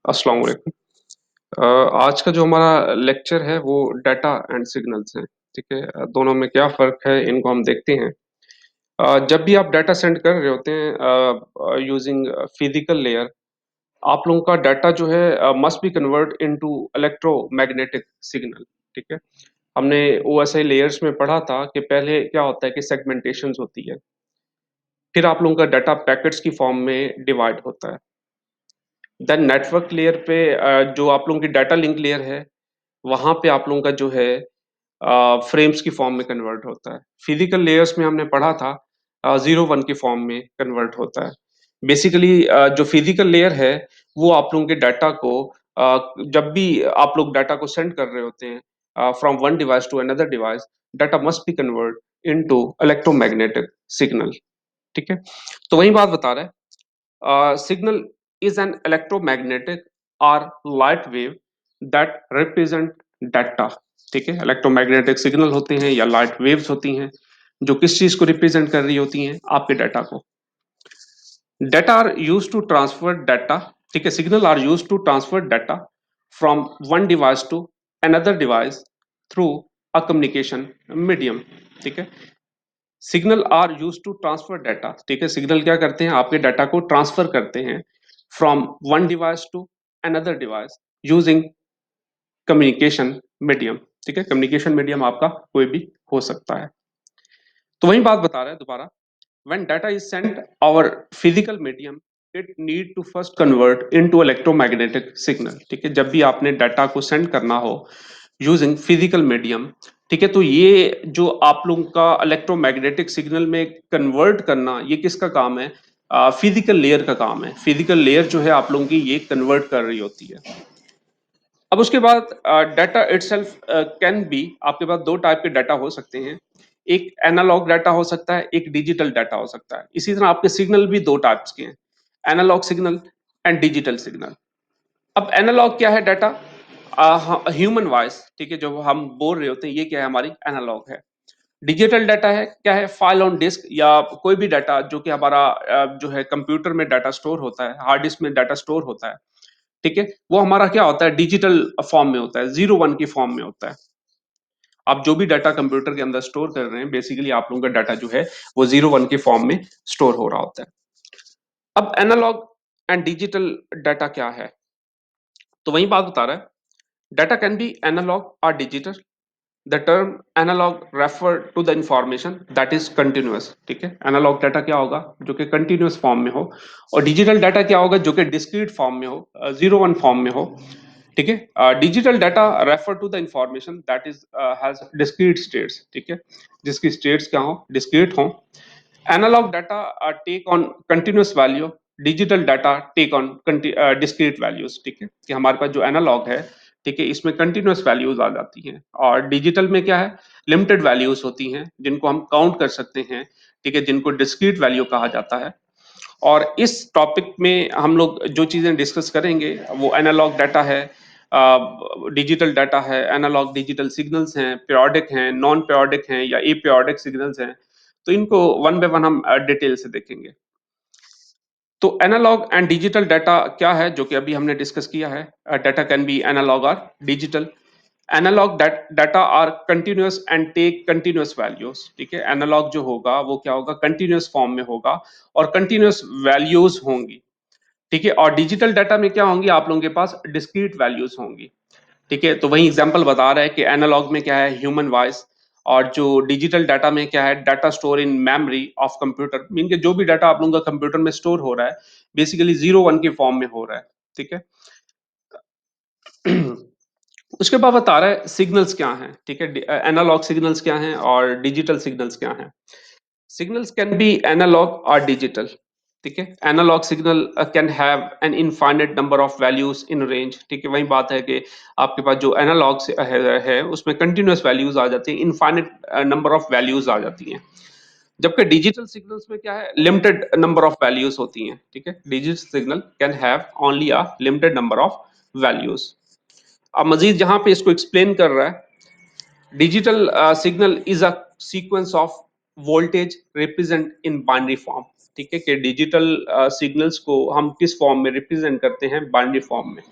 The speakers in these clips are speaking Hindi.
अस्सलाम वालेकुम। आज का जो हमारा लेक्चर है वो डाटा एंड सिग्नल्स है। ठीक है, दोनों में क्या फ़र्क है इनको हम देखते हैं। जब भी आप डाटा सेंड कर रहे होते हैं यूजिंग फिजिकल लेयर, आप लोगों का डाटा जो है must be convert into electromagnetic signal. ठीक है, हमने ओएसआई लेयर्स में पढ़ा था कि पहले क्या होता है कि सेगमेंटेशंस होती है, फिर आप लोगों का डाटा पैकेट्स की फॉर्म में डिवाइड होता है। देन नेटवर्क लेयर पे जो आप लोगों की डाटा लिंक लेयर है, वहाँ पे आप लोगों का जो है फ्रेम्स की फॉर्म में कन्वर्ट होता है। फिजिकल लेयर्स में हमने पढ़ा था 0-1 की फॉर्म में कन्वर्ट होता है। बेसिकली जो फिजिकल लेयर है वो आप लोगों के डाटा को जब भी आप लोग डाटा को सेंड कर रहे होते हैं from one device to another device, data must be convert into electromagnetic signal. ठीक है, तो वही बात बता रहा है। Signal is an electromagnetic or light wave that represent data। ठीक है, इलेक्ट्रोमैग्नेटिक सिग्नल होते हैं या लाइट वेव्स होती हैं जो किस चीज को रिप्रेजेंट कर रही होती हैं, आपके डाटा को। Data are use to transfer data. ठीक है, signal are use to transfer data from one device to another device through a communication medium. ठीक है, signal are use to transfer data. ठीक है, सिग्नल क्या करते हैं, आपके डाटा को ट्रांसफर करते हैं from one device to another device using communication medium. ठीक है, कम्युनिकेशन मीडियम आपका कोई भी हो सकता है। तो वही बात बता रहा है दोबारा, when data is sent our physical medium, it need to first convert into electromagnetic signal। ठीक है, जब भी आपने डाटा को सेंड करना हो यूजिंग फिजिकल मीडियम, ठीक है, तो ये जो आप लोगों का इलेक्ट्रोमैग्नेटिक सिग्नल में कन्वर्ट करना, ये किसका काम है? फिजिकल लेयर का काम है। फिजिकल लेयर जो है आप लोगों की ये कन्वर्ट कर रही होती है। अब उसके बाद डाटा इटसेल्फ कैन बी, आपके पास दो टाइप के डाटा हो सकते हैं। एक एनालॉग डाटा हो सकता है, एक डिजिटल डाटा हो सकता है। इसी तरह आपके सिग्नल भी दो टाइप्स के हैं, analogue signal and digital signal. अब एनालॉग क्या है डाटा? Human voice. ठीक है, जो हम बोल रहे होते हैं ये क्या है, हमारी एनालॉग है। डिजिटल डाटा है क्या है, फाइल ऑन डिस्क या कोई भी डाटा जो कि हमारा जो है कंप्यूटर में डाटा स्टोर होता है, हार्ड डिस्क में डाटा स्टोर होता है। ठीक है, वो हमारा क्या होता है, डिजिटल फॉर्म में होता है, 0-1 की फॉर्म में होता है। आप जो भी डाटा कंप्यूटर के अंदर स्टोर कर रहे हैं, बेसिकली आप लोगों का डाटा जो है वो 0-1 के फॉर्म में स्टोर हो रहा होता है। अब एनालॉग एंड डिजिटल डाटा क्या है, तो वही बात बता रहा है। डाटा कैन बी एनालॉग और digital. The term analogue refer to the information that is continuous. ठीक है, एनालॉग डाटा क्या होगा, जो कि कंटिन्यूअस फॉर्म में हो, और डिजिटल डाटा क्या होगा, जो कि डिस्क्रीट फॉर्म में हो, 0-1 फॉर्म में हो। ठीक है, digital data refer to the information that is has discrete states. ठीक है, जिसकी स्टेट्स क्या हो, डिस्क्रीट हो। Analogue data take on continuous value, digital data take on discrete values. ठीक है, कि हमारे पास जो एनालॉग है, ठीक है, इसमें कंटिन्यूअस वैल्यूज आ जाती हैं, और डिजिटल में क्या है, लिमिटेड वैल्यूज होती हैं जिनको हम काउंट कर सकते हैं। ठीक है, जिनको डिस्क्रीट वैल्यू कहा जाता है। और इस टॉपिक में हम लोग जो चीजें डिस्कस करेंगे वो एनालॉग डाटा है, डिजिटल डाटा है, एनालॉग डिजिटल सिग्नल्स हैं, पीरियोडिक हैं, नॉन पीरियोडिक हैं या अपीरियोडिक सिग्नल्स हैं। तो इनको वन बाय वन हम डिटेल से देखेंगे। तो एनालॉग एंड डिजिटल डाटा क्या है, जो कि अभी हमने डिस्कस किया है। डाटा कैन बी एनालॉग और digital. Analogue data are continuous and take continuous values. ठीक है, एनालॉग जो होगा वो क्या होगा, कंटिन्यूअस फॉर्म में होगा और कंटिन्यूअस वैल्यूज होंगी। ठीक है, और डिजिटल डाटा में क्या होंगी, आप लोगों के पास डिस्क्रीट वैल्यूज होंगी। ठीक है, तो वही एग्जांपल बता रहा है कि एनालॉग में क्या है, ह्यूमन वॉइस, और जो डिजिटल डाटा में क्या है, data store in memory of computer. Mean के जो भी डाटा आप लोगों का कंप्यूटर में स्टोर हो रहा है, बेसिकली 0-1 के फॉर्म में हो रहा है। ठीक है, उसके बाद बता रहा है सिग्नल्स क्या हैं। ठीक है, एनालॉग सिग्नल्स क्या हैं और डिजिटल सिग्नल्स क्या हैं। सिग्नल्स कैन बी एनालॉग और डिजिटल। ठीक है, analogue signal can have an infinite number of values in range. ठीक है, वही बात है कि आपके पास जो एनालॉग है उसमें कंटिन्यूअस वैल्यूज आ जाती हैं, इनफाइनाइट नंबर ऑफ वैल्यूज आ जाती हैं। जबकि डिजिटल सिग्नल्स में क्या है, लिमिटेड नंबर ऑफ वैल्यूज होती हैं। ठीक है, digital signal can have only a limited number of values. अब मजीद जहां पे इसको एक्सप्लेन कर रहा है, digital signal is a sequence of voltage represent in binary form। ठीक है? कि डिजिटल सिग्नल्स को हम किस फॉर्म में रिप्रेज़ेंट करते हैं बाइनरी फॉर्म में।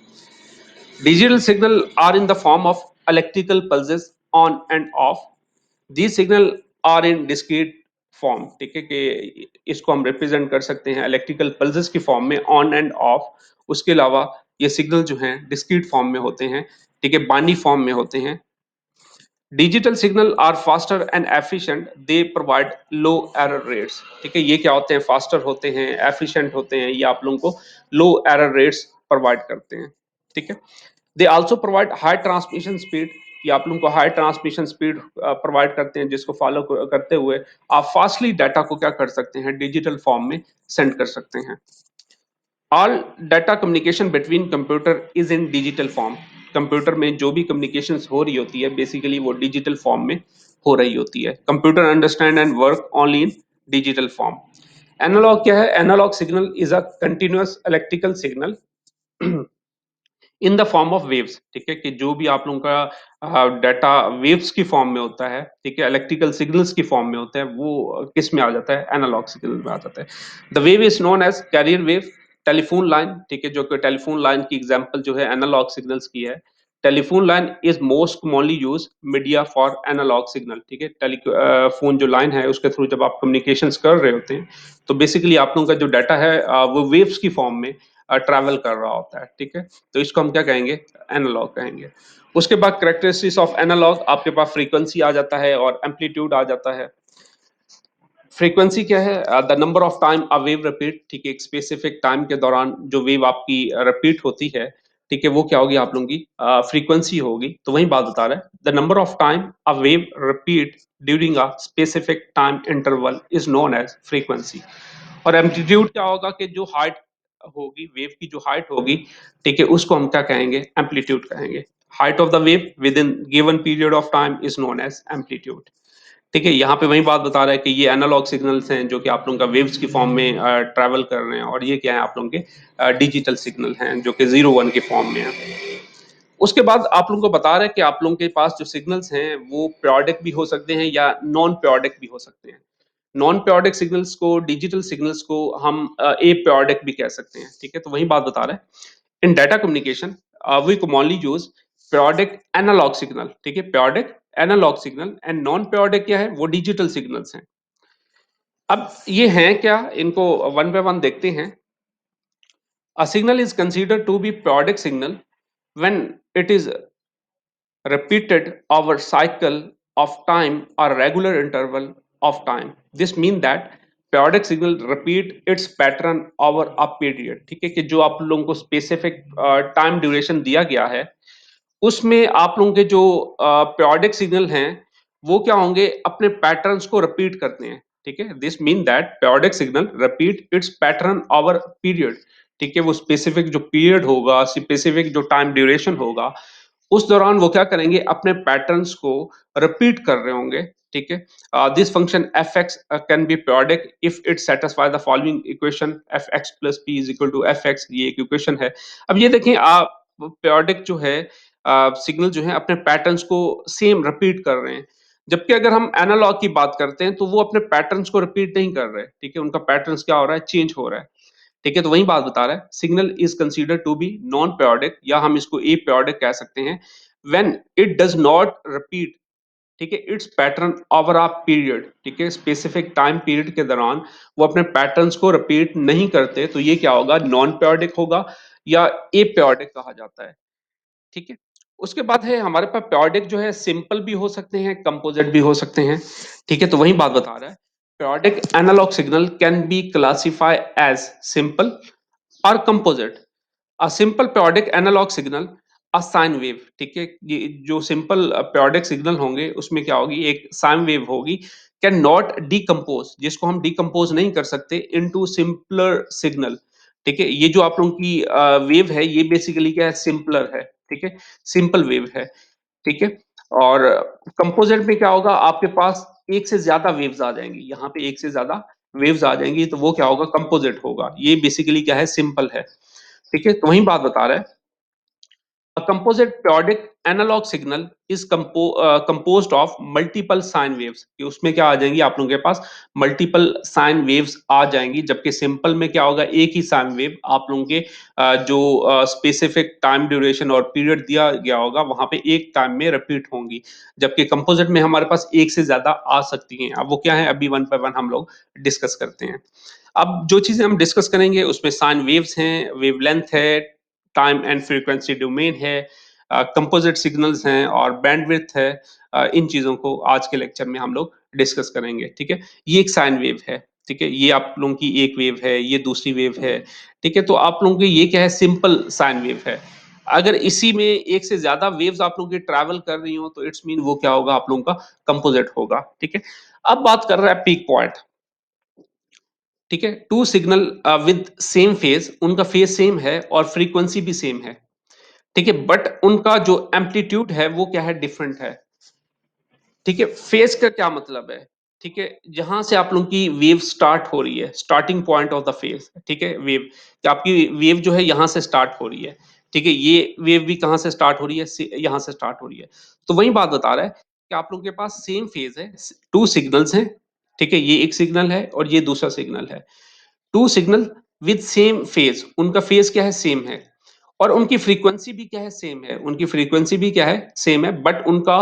Digital signal are in the form of electrical pulses on and off. These signal are in discrete form, ठीक है? कि इसको हम रिप्रेजेंट कर सकते हैं इलेक्ट्रिकल पल्सेस की फॉर्म में ऑन एंड ऑफ। उसके अलावा ये सिग्नल जो हैं डिस्क्रीट फॉर्म में होते हैं, ठीक है? बाइनरी फॉर्म में होते हैं। Digital signal are faster and efficient, they provide low error rates, ठीक है? ये क्या होते हैं? फास्टर होते हैं, एफिशिएंट होते हैं, ये आप लोगों को लो एरर रेट्स प्रोवाइड करते हैं, ठीक है? They also provide high transmission speed, ये आप लोगों को हाई ट्रांसमिशन स्पीड प्रोवाइड करते हैं, जिसको फॉलो करते हुए आप फास्टली डाटा को क्या कर सकते हैं? डिजिटल फॉर्म में सेंड कर सकते हैं। All data communication between computer is in digital form. Computer में जो भी कम्युनिकेशन हो रही होती है बेसिकली वो डिजिटल फॉर्म में हो रही होती है। Computer understand and work only in digital form. Analogue क्या है? Analogue signal is a continuous electrical signal in the form of waves, ठीक है? कि जो भी आप लोगों का डाटा वेव्स की फॉर्म में होता है, ठीक है? इलेक्ट्रिकल सिग्नल्स की फॉर्म में होता है, वो किस में आ जाता है? एनालॉग सिग्नल में आ जाता है। The wave is known as carrier wave. Telephone line, ठीक है? जो कि टेलीफोन लाइन की एग्जांपल जो है एनालॉग सिग्नल्स की है। Telephone line is most commonly used media for analogue signal, ठीक है? फोन जो लाइन है उसके थ्रू जब आप कम्युनिकेशंस कर रहे होते हैं तो बेसिकली आप लोगों का जो डाटा है वो वेव्स की फॉर्म में ट्रैवल कर रहा होता है, ठीक है? तो इसको हम क्या कहेंगे? एनालॉग कहेंगे। उसके बाद कैरेक्टरिस्टिक्स ऑफ एनालॉग, आपके पास फ्रीक्वेंसी आ जाता है और एम्पलीट्यूड आ जाता है। फ्रीक्वेंसी क्या है? The number of time a wave repeat, ठीक है? एक स्पेसिफिक टाइम के दौरान जो वेव आपकी रिपीट होती है, ठीक है? वो क्या होगी आप लोगों की? फ्रीक्वेंसी होगी। तो वही बात बता रहा है, the number of time a wave repeat during a specific time interval is known as frequency. और एम्पलीट्यूड क्या होगा? कि जो हाइट होगी वेव की, जो हाइट होगी, ठीक है? उसको हम क्या कहेंगे? एम्पलीट्यूड कहेंगे। Height of the wave within given period of time is known as amplitude, ठीक है? यहाँ पे वही बात बता रहा है कि ये एनालॉग सिग्नल्स हैं जो कि आप लोगों का वेव्स की फॉर्म में ट्रैवल कर रहे हैं, और ये क्या है? आप लोगों के डिजिटल सिग्नल हैं जो कि 0-1 के फॉर्म में है। उसके बाद आप लोगों को बता रहा है कि आप लोगों के पास जो सिग्नल्स हैं वो पीरियोडिक भी हो सकते हैं या नॉन पीरियोडिक भी हो सकते हैं। नॉन पीरियोडिक सिग्नल्स को, डिजिटल सिग्नल्स को हम अपीरियोडिक भी कह सकते हैं, ठीक है? तो वही बात बता रहा है। In data communication we commonly use periodic analogue signal, ठीक है? Periodic analogue signal and non periodic क्या है? वो डिजिटल सिग्नल्स हैं। अब ये हैं क्या? इनको वन बाय वन देखते हैं। A signal is considered to be periodic signal when it is repeated over cycle of time or regular interval of time. This means that periodic signal repeat its pattern over a period. ठीक है? कि जो आप लोगों को स्पेसिफिक टाइम ड्यूरेशन दिया गया है उसमें आप लोगों के जो पीरियोडिक सिग्नल हैं वो क्या होंगे? अपने पैटर्न्स को रिपीट करते हैं, ठीक है? This mean that periodic signal repeat it's pattern over period, ठीक है? वो स्पेसिफिक जो पीरियड होगा, स्पेसिफिक जो टाइम ड्यूरेशन होगा, उस दौरान वो क्या करेंगे? अपने पैटर्न्स को रिपीट कर रहे होंगे, ठीक है? This function F X can be periodic if it satisfy the following equation F X plus P is equal to F X, ये एक इक्वेशन है। अब ये देखें आप, पीरियोडिक जो है सिग्नल जो है अपने पैटर्न्स को सेम रिपीट कर रहे हैं, जबकि अगर हम एनालॉग की बात करते हैं तो वो अपने पैटर्न्स को रिपीट नहीं कर रहे, ठीक है? उनका पैटर्न्स क्या हो रहा है? चेंज हो रहा है, ठीक है? तो वही बात बता रहा है, signal is considered to be non periodic या हम इसको अपीरियोडिक कह सकते हैं when it does not repeat, ठीक है? Its pattern over a period, ठीक है? स्पेसिफिक टाइम पीरियड के दौरान वो अपने पैटर्न्स को रिपीट नहीं करते, तो ये क्या होगा? नॉन पीरियोडिक होगा या अपीरियोडिक कहा जाता है, ठीक है? उसके बाद है हमारे पास पीरियोडिक जो है सिंपल भी हो सकते हैं, कंपोजिट भी हो सकते हैं, ठीक है? तो वही बात बता रहा है, periodic analogue signal can be classified as simple और composite. A simple periodic analogue signal a sine wave, ठीक है? ये जो सिंपल पीरियोडिक सिग्नल होंगे उसमें क्या होगी? एक साइन वेव होगी, कैन नॉट डिकम्पोज, जिसको हम डिकम्पोज नहीं कर सकते इनटू सिंपलर सिग्नल, ठीक है? ये जो आप लोगों की वेव है ये बेसिकली क्या है? सिंपलर है, ठीक है? सिंपल वेव है, ठीक है? और कंपोजिट में क्या होगा? आपके पास एक से ज्यादा वेव्स आ जाएंगी, यहाँ पे एक से ज्यादा वेव्स आ जाएंगी, तो वो क्या होगा? कंपोजिट होगा। ये बेसिकली क्या है? सिंपल है, ठीक है? तो वही बात बता रहा है। A composite periodic analog signal is composed of multiple sine waves। कि उसमें क्या आ जाएंगी आप लोगों के पास मल्टीपल साइन वेव्स आ जाएंगी, जबकि सिंपल में क्या होगा एक ही साइन वेव आप लोगों के जो स्पेसिफिक टाइम ड्यूरेशन और पीरियड दिया गया होगा वहां पे एक टाइम में रिपीट होंगी, जबकि कंपोजिट में हमारे पास एक से ज्यादा आ सकती हैं। अब वो क्या है अभी वन बाय वन हम लोग डिस्कस करते हैं। अब जो चीजें हम डिस्कस करेंगे उसमें साइन वेव्स हैं, वेवलेंथ है, टाइम एंड फ्रीक्वेंसी डोमेन है, कंपोजिट सिग्नल्स हैं और बैंडविड्थ है। इन चीजों को आज के लेक्चर में हम लोग डिस्कस करेंगे। ठीक है, ये एक साइन वेव है। ठीक है, ये आप लोगों की एक वेव है, ये दूसरी वेव है। ठीक है, तो आप लोगों की ये क्या है सिंपल साइन वेव है। अगर इसी में एक से ज्यादा वेव्स आप लोगों की ट्रैवल कर रही हो तो इट्स मीन वो क्या होगा आप लोगों का कंपोजिट होगा। ठीक है, अब बात कर रहा है पीक पॉइंट। ठीक है, two signal with same phase, उनका फेज सेम है और फ्रीक्वेंसी भी सेम है। ठीक है, बट उनका जो एम्पलीट्यूड है वो क्या है डिफरेंट है। ठीक है, फेज का क्या मतलब है। ठीक है, जहां से आप लोगों की वेव स्टार्ट हो रही है, starting point of the phase. ठीक है, वेव कि आपकी वेव जो है यहां से स्टार्ट हो रही है। ठीक है, ये वेव भी कहां से स्टार्ट हो रही है, यहां से स्टार्ट हो रही है। तो वही बात बता रहा है कि आप लोगों के पास सेम फेज है, टू सिग्नल्स हैं। ठीक है, ये एक सिग्नल है और ये दूसरा सिग्नल है। Two signal with same phase, उनका फेज क्या है सेम है और उनकी फ्रीक्वेंसी भी क्या है सेम है, उनकी फ्रीक्वेंसी भी क्या है सेम है, बट उनका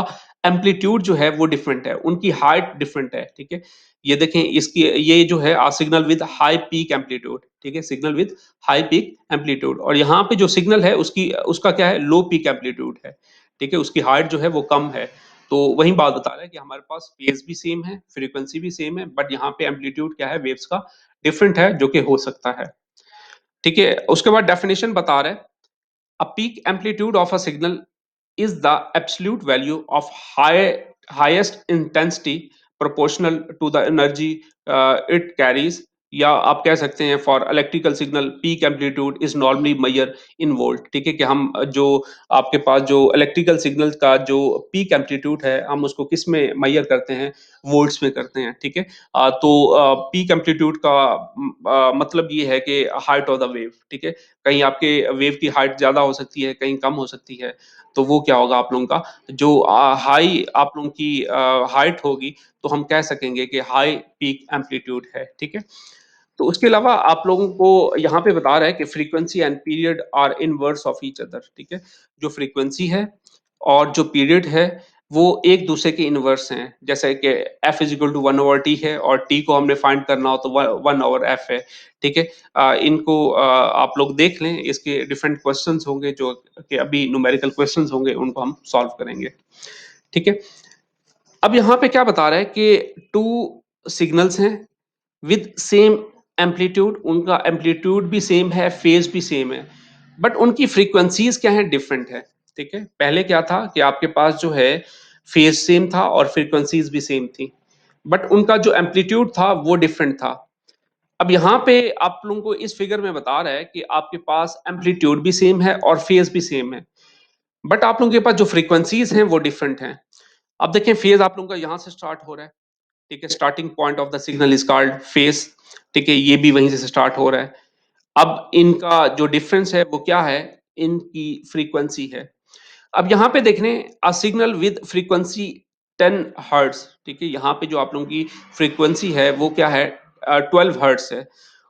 एम्पलीट्यूड जो है वो डिफरेंट है, उनकी हाइट डिफरेंट है। ठीक है, ये देखें इसकी ये जो है signal with high peak amplitude. ठीक है, signal with high peak amplitude, और यहाँ पे जो सिग्नल है उसकी उसका क्या है लो पीक एम्पलीट्यूड है। ठीक है, उसकी हाइट जो है वो कम है। तो वही बात बता रहा है कि हमारे पास फेज भी सेम है, फ्रीक्वेंसी भी सेम है, बट यहाँ पे एम्पलीट्यूड क्या है वेव्स का डिफरेंट है, जो कि हो सकता है। ठीक है, उसके बाद डेफिनेशन बता रहे हैं a peak amplitude of a signal is the absolute value of highest intensity proportional to the energy it carries, या आप कह सकते हैं for electrical signal peak amplitude is normally measure in volt. ठीक है, कि हम जो आपके पास जो इलेक्ट्रिकल सिग्नल का जो पीक एम्पलीट्यूड है हम उसको किस में मेजर करते हैं, वोल्ट्स में करते हैं। ठीक है, तो पीक एम्पलीट्यूड का मतलब ये है कि हाइट ऑफ द वेव। ठीक है, कहीं आपके वेव की हाइट ज्यादा हो सकती है, कहीं कम हो सकती है। तो वो क्या होगा आप लोगों का जो हाई आप लोगों की हाइट होगी तो हम कह सकेंगे कि हाई पीक एम्पलीट्यूड है। ठीक है, तो उसके अलावा आप लोगों को यहाँ पे बता रहा है कि frequency and period are inverse of each other. ठीक है, जो फ्रीक्वेंसी है और जो पीरियड है वो एक दूसरे के इनवर्स हैं। जैसे कि F is equal to one over T है और टी को हमने फाइंड करना हो तो वन ओवर एफ है। ठीक है, इनको आप लोग देख लें, इसके डिफरेंट क्वेश्चंस होंगे जो कि अभी न्यूमेरिकल क्वेश्चंस होंगे उनको हम सॉल्व करेंगे। ठीक है, अब यहाँ पे क्या बता रहा है कि टू सिग्नल्स हैं विद सेम एम्पलीट्यूड, उनका एम्पलीट्यूड भी सेम है, फेज भी सेम है, बट उनकी फ्रीक्वेंसीज क्या है डिफरेंट है। ठीक है, पहले क्या था कि आपके पास जो है फेज सेम था और फ्रीक्वेंसीज भी सेम थी, बट उनका जो एम्पलीट्यूड था वो डिफरेंट था। अब यहाँ पे आप लोगों को इस फिगर में बता रहा है कि आपके पास एम्पलीट्यूड भी सेम है और फेज भी सेम है, बट आप लोगों के पास जो फ्रीक्वेंसीज हैं वो डिफरेंट हैं। अब देखें फेज आप लोगों का यहाँ से स्टार्ट हो रहा है। ठीक है, starting point of the signal is called face. ठीक है, ये भी वहीं से स्टार्ट हो रहा है। अब इनका जो डिफरेंस है वो क्या है, इनकी फ्रीक्वेंसी है। अब यहाँ पे देख रहे हैं a signal with frequency 10 hertz. ठीक है, यहाँ पे जो आप लोगों की फ्रीक्वेंसी है वो क्या है 12 हर्ट्ज है,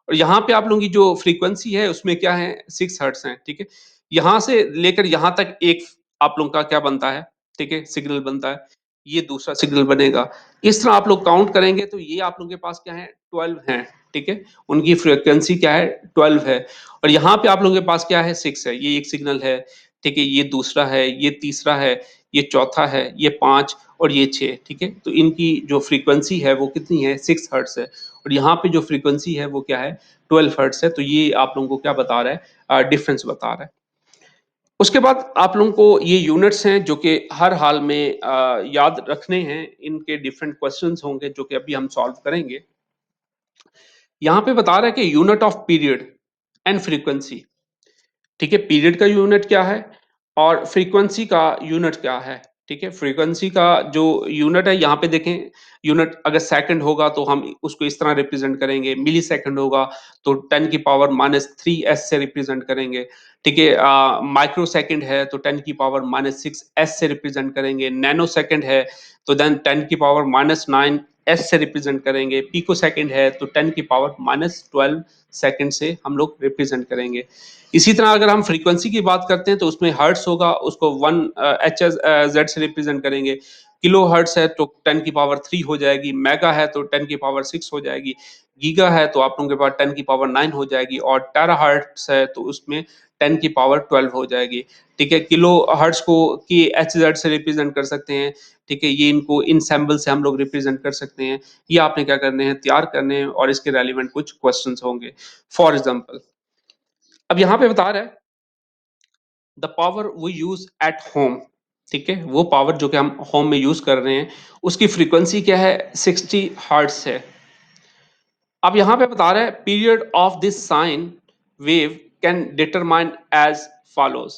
और यहाँ पे आप लोगों की जो फ्रीक्वेंसी है उसमें क्या है 6 हर्ट्ज है। ठीक है, यहाँ से लेकर यहाँ तक एक आप लोगों का क्या बनता है, ठीक है सिग्नल बनता है, ये दूसरा सिग्नल बनेगा। इस तरह आप लोग काउंट करेंगे तो ये आप लोगों के पास क्या है 12 है। ठीक है, उनकी फ्रीक्वेंसी क्या है 12 है, और यहाँ पे आप लोगों के पास क्या है 6 है, ये एक सिग्नल है। ठीक है, ये दूसरा है, ये तीसरा है, ये चौथा है, ये 5 और ये 6। ठीक है, तो इनकी जो फ्रीक्वेंसी है वो कितनी है 6 हर्ट्ज है, और यहाँ पे जो फ्रीक्वेंसी है वो क्या है 12 हर्ट्ज है। तो ये आप लोगों को क्या बता रहा है डिफरेंस बता रहा है। उसके बाद आप लोगों को ये यूनिट्स हैं जो कि हर हाल में याद रखने हैं, इनके डिफरेंट क्वेश्चंस होंगे जो कि अभी हम सॉल्व करेंगे। यहाँ पे बता रहा है कि unit of period and frequency. ठीक है, पीरियड का यूनिट क्या है और फ्रीक्वेंसी का यूनिट क्या है। ठीक है? फ्रीक्वेंसी का जो यूनिट है यहाँ पे देखें, यूनिट अगर सेकंड होगा तो हम उसको इस तरह रिप्रेज़ेंट करेंगे, मिलीसेकंड होगा तो 10 की पावर -3 एस से रिप्रेज़ेंट करेंगे, ठीक है? माइक्रोसेकंड है तो 10 की पावर -6 एस से रिप्रेज़ेंट करेंगे, नैनोसेकंड है तो देन 10 की पावर -9 एस से रिप्रेज़ेंट करेंगे, पिकोसेकंड है तो 10 की पावर -12 सेकंड से हम लोग रिप्रेज़ेंट करेंगे। इसी तरह अगर हम फ्रीक्वेंसी की बात करते हैं तो उसमें हर्ट्ज़ होगा, उसको 1 जेड से रिप्रेज़ेंट करेंगे। किलो हर्ट्ज़ है तो 10 की पावर 3 हो जाएगी, मेगा है तो 10 की पावर 6 हो जाएगी, गीगा है तो आप लोगों के पास 10 की पावर 9 हो जाएगी और टेराहर्ट्ज़ है तो उसमें 10 की पावर 12 हो जाएगी। ठीक है? किलो हर्ट्ज़ को की एचज़ेड से रिप्रेज़ेंट कर सकते हैं, ठीक है? ये इनको इन सिंबल से हम लोग रिप्रेज़ेंट कर सकते हैं। ये आपने क्या करने हैं, तैयार करने हैं और इसके रेलेवेंट कुछ क्वेश्चन्स होंगे। फॉर एग्ज़ाम्पल अब यहाँ पे बता रहा है the power we use at home, ठीक है? वो पावर जो कि हम होम में यूज कर रहे हैं उसकी फ्रीक्वेंसी क्या है, 60 हर्ट्ज है। अब यहाँ पे बता रहा है period of this sine wave can determine as follows.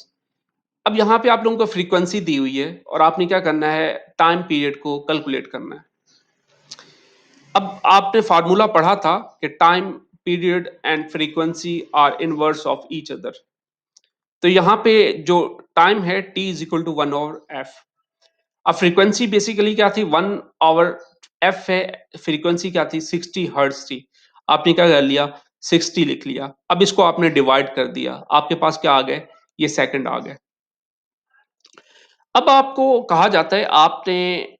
अब यहाँ पे आप लोगों को फ्रीक्वेंसी दी हुई है और आपने क्या करना है, टाइम पीरियड को कैलकुलेट करना है। अब आपने फार्मूला पढ़ा था कि time period and frequency are inverse of each other. तो यहाँ पे जो टाइम है t is equal to 1/f। अब फ्रीक्वेंसी बेसिकली क्या थी, 1/, f है, फ्रीक्वेंसी क्या थी, 60 हर्ट्ज थी। आपने क्या कर लिया, 60 लिख लिया। अब इसको आपने डिवाइड कर दिया, आपके पास क्या आ गए, ये सेकंड आ गए। अब आपको कहा जाता है आपने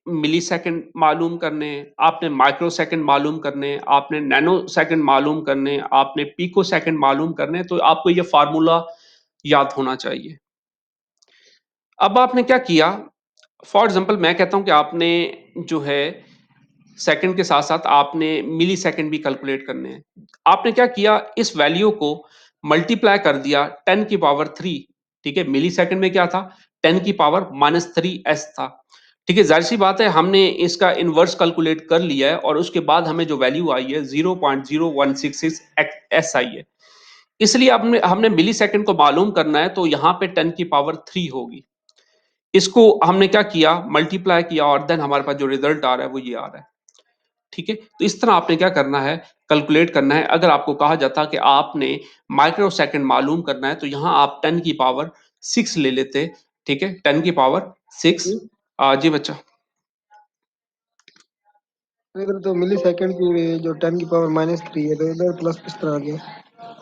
मिली सेकंड मालूम करने, आपने माइक्रो सेकंड मालूम करने, आपने नैनो सेकंड मालूम करने, आपने पिको सेकंड मालूम करने, तो आपको ये फार्मूला याद होना चाहिए। अब आपने क्या किया, फॉर एग्जाम्पल मैं कहता हूं कि आपने जो है सेकंड के साथ साथ आपने मिली सेकंड भी कैलकुलेट करने हैं। आपने क्या किया, इस वैल्यू को मल्टीप्लाई कर दिया 10 की पावर 3, ठीक है? मिली सेकंड में क्या था, 10 की पावर -3 s था, ठीक है? जाहिर सी बात है हमने इसका इनवर्स कैलकुलेट कर लिया है और उसके बाद हमें जो वैल्यू आई है 0.0166 s आई है। इसलिए हमने हमने मिली सेकंड को मालूम करना है तो यहाँ पे 10 की पावर 3 होगी। इसको हमने क्या किया, मल्टीप्लाई किया और देन हमारे पास जो रिजल्ट आ रहा है वो ये आ रहा है। ठीक है? तो इस तरह आपने क्या करना है, कैलकुलेट करना है। अगर आपको कहा जाता कि आपने माइक्रो सेकंड मालूम करना है तो यहाँ आप 10 की पावर 6 ले लेते, ठीक है? 10 की पावर 6। जी, जी बच्चा। इधर तो मिली सेकंड की जो 10 की पावर -3 है, तो इधर प्लस किस तरह आ गया?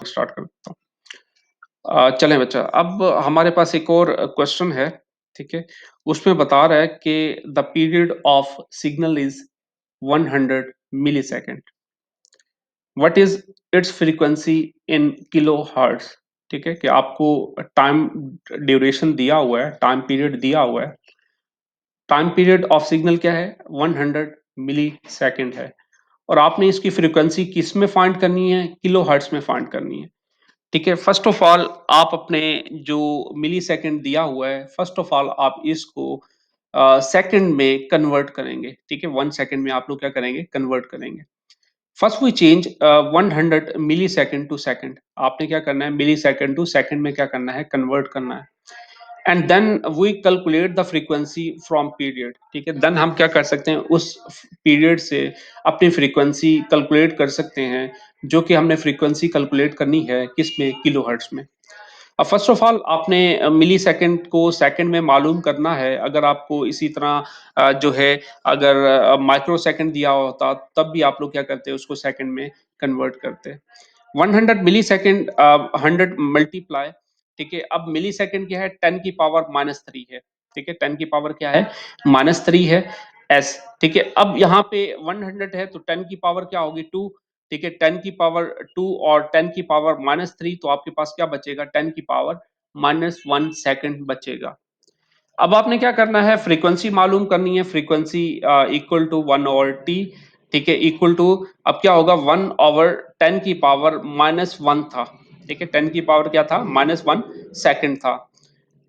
स्टार्ट कर देता हूँ। चलें बच्चा, अब हमारे पास एक और क्वेश्चन है, ठीक है? उसमें बता रहा है कि the period of signal is 100 millisecond. What is it's frequency in kilo hertz. ठीक है, कि आपको टाइम ड्यूरेशन दिया हुआ है, टाइम पीरियड दिया हुआ है। टाइम पीरियड ऑफ सिग्नल क्या है, 100 मिली सेकेंड है और आपने इसकी फ्रीक्वेंसी किस में फाइंड करनी है, किलो हर्ट्ज में फाइंड करनी है। ठीक है, फर्स्ट ऑफ ऑल आप अपने जो मिली सेकेंड दिया हुआ है, फर्स्ट ऑफ ऑल आप इसको सेकंड में कन्वर्ट करेंगे। ठीक है, 1 सेकंड में आप लोग क्या करेंगे, कन्वर्ट करेंगे। First we change 100 millisecond to second. आपने क्या करना है, मिली सेकेंड टू सेकेंड में क्या करना है, कन्वर्ट करना है। And then we calculate the frequency from period. ठीक है, देन हम क्या कर सकते हैं, उस पीरियड से अपनी फ्रीक्वेंसी कैलकुलेट कर सकते हैं, जो कि हमने फ्रीक्वेंसी कैलकुलेट करनी है किसमें, किलो हर्ट्ज में। अब फर्स्ट ऑफ ऑल आपने मिली सेकेंड को सेकेंड में मालूम करना है। अगर आपको इसी तरह जो है, अगर माइक्रो सेकेंड दिया होता तब भी आप लोग क्या करते हैं, उसको सेकेंड में कन्वर्ट करते। 100 मिली सेकेंड 100 मल्टीप्लाई, ठीक है? अब मिली सेकेंड क्या है, 10 की पावर -3 है। ठीक है, 10 की पावर क्या है, -3 है एस। ठीक है, अब यहाँ पे 100 है तो 10 की पावर क्या होगी, 2। ठीक है, 10 की पावर 2 और 10 की पावर -3, तो आपके पास क्या बचेगा, 10 की पावर -1 सेकंड बचेगा। अब आपने क्या करना है, फ्रीक्वेंसी मालूम करनी है। Frequency equal to 1/t। ठीक है, इक्वल टू, अब क्या होगा, 1/10 की पावर -1 था। ठीक है, 10 की पावर क्या था, -1 सेकंड था।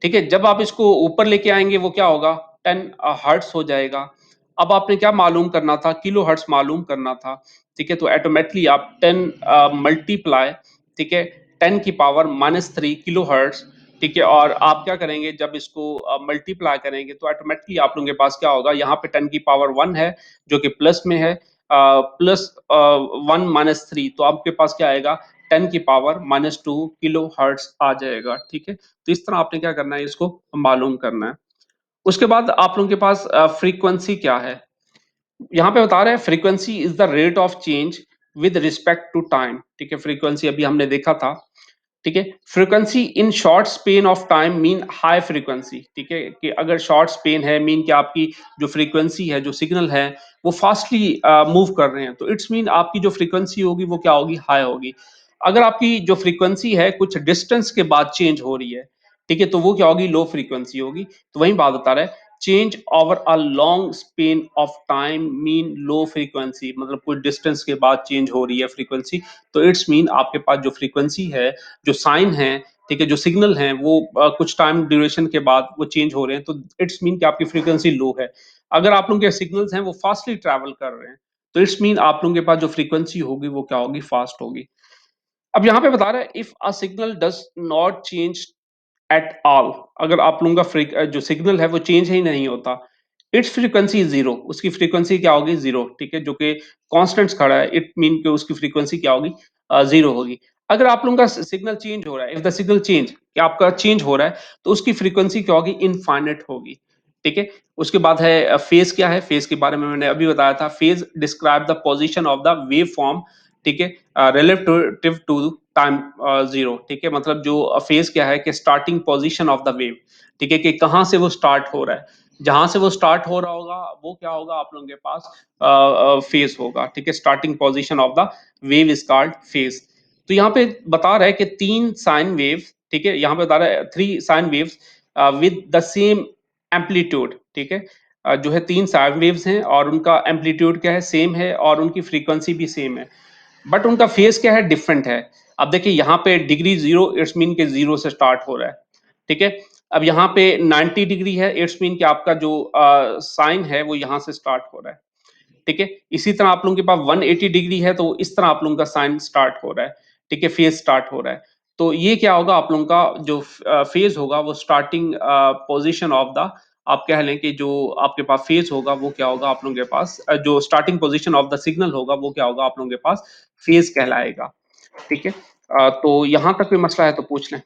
ठीक है, जब आप इसको ऊपर लेके आएंगे वो क्या होगा, 10 हर्ट्स हो जाएगा। अब आपने क्या मालूम करना था, किलो हर्ट्स मालूम करना था। ठीक है, तो ऑटोमेटिकली आप 10 मल्टीप्लाई, ठीक है, 10 की पावर -3 किलो हर्ट्स ठीक है? और आप क्या करेंगे जब इसको मल्टीप्लाई करेंगे तो ऑटोमेटिकली आप लोगों के पास क्या होगा, यहाँ पे 10 की पावर 1 है, जो कि प्लस में है, प्लस 1 माइनस 3, तो आपके पास क्या आएगा, 10 की पावर माइनस 2 किलो हर्ट्ज आ जाएगा, ठीक है? तो इस तरह आपने क्या करना है, इसको मालूम करना है। उसके बाद आप लोगों के पास फ्रीक्वेंसी क्या है? यहाँ पे बता रहे हैं frequency is the rate of change with respect to time, ठीक है? फ्रीक्वेंसी अभी हमने देखा था, ठीक है? Frequency in short span of time mean high frequency, ठीक है? कि अगर शॉर्ट स्पेन है मीन कि आपकी जो फ्रीक्वेंसी है, जो सिग्नल है, वो फास्टली मूव कर रहे हैं, तो इट्स मीन आपकी जो फ्रीक्वेंसी होगी वो क्या होगी, हाई होगी। अगर आपकी जो फ्रीक्वेंसी है कुछ डिस्टेंस के बाद चेंज हो रही है, ठीक है, तो वो क्या होगी, लो फ्रीक्वेंसी होगी। तो वही बात बता रहा है, change over a long Spain of time mean low frequency, मतलब कुछ डिस्टेंस के बाद चेंज हो रही है फ्रीक्वेंसी, तो इट्स मीन आपके पास जो फ्रीक्वेंसी है, जो साइन है, ठीक है, जो सिग्नल है वो कुछ टाइम ड्यूरेशन के बाद वो चेंज हो रहे हैं, तो इट्स मीन कि आपकी फ्रीक्वेंसी लो है। अगर आप लोगों के सिग्नल्स हैं वो फास्टली ट्रैवल कर रहे हैं, तो इट्स मीन आप लोगों के पास जो फ्रीक्वेंसी होगी वो क्या होगी, फास्ट होगी। अब यहाँ पे बता रहा है if a signal does not change at all, अगर आप लोगों का जो सिग्नल है वो चेंज ही नहीं होता, इट्स फ्रीक्वेंसी इज जीरो, उसकी फ्रीक्वेंसी क्या होगी, जीरो, ठीक है, जो कि कॉन्स्टेंट्स खड़ा है, इट मीन कि उसकी फ्रीक्वेंसी क्या होगी, जीरो होगी। अगर आप लोगों का सिग्नल चेंज हो रहा है, इफ द सिग्नल चेंज, कि आपका चेंज हो रहा है, तो उसकी फ्रीक्वेंसी क्या होगी, इनफाइनाइट होगी, ठीक है? उसके बाद है फेज, क्या है फेज के बारे में मैंने अभी बताया था, phase describe the position of the wave form, ठीक है, रिलेटिव टू टाइम जीरो, ठीक है, मतलब जो फेज क्या है कि starting position of the wave, ठीक है, कि कहाँ से वो स्टार्ट हो रहा है, जहां से वो स्टार्ट हो रहा होगा वो क्या होगा, आप लोगों के पास फेज होगा, ठीक है, starting position of the wave is called phase. तो यहाँ पे बता रहा है कि तीन साइन वेव, ठीक है, यहाँ पे बता रहा है three sine waves with the same amplitude, ठीक है, जो है तीन साइन वेव्स हैं और उनका एम्पलीट्यूड क्या है, सेम है, और उनकी फ्रीक्वेंसी भी सेम है, बट उनका फेज क्या है, डिफरेंट है। अब देखिए यहाँ पे डिग्री जीरो, इट्स मीन के जीरो से स्टार्ट हो रहा है, ठीक है। अब यहाँ पे 90 डिग्री है, इट्स मीन कि आपका जो साइन है वो यहाँ से स्टार्ट हो रहा है, ठीक है। इसी तरह आप लोगों के पास 180 डिग्री है, तो इस तरह आप लोगों का साइन स्टार्ट हो रहा है, ठीक है, फेज स्टार्ट हो रहा है। तो ये क्या होगा, आप लोगों का जो फेज होगा वो स्टार्टिंग पोजीशन ऑफ द, आप कह लें कि जो आपके पास फेज होगा वो क्या होगा, आप लोगों के पास जो starting position of the signal होगा वो क्या होगा, आप लोगों के पास फेज कहलाएगा, ठीक है। तो यहाँ तक कोई मसला है तो पूछ लें।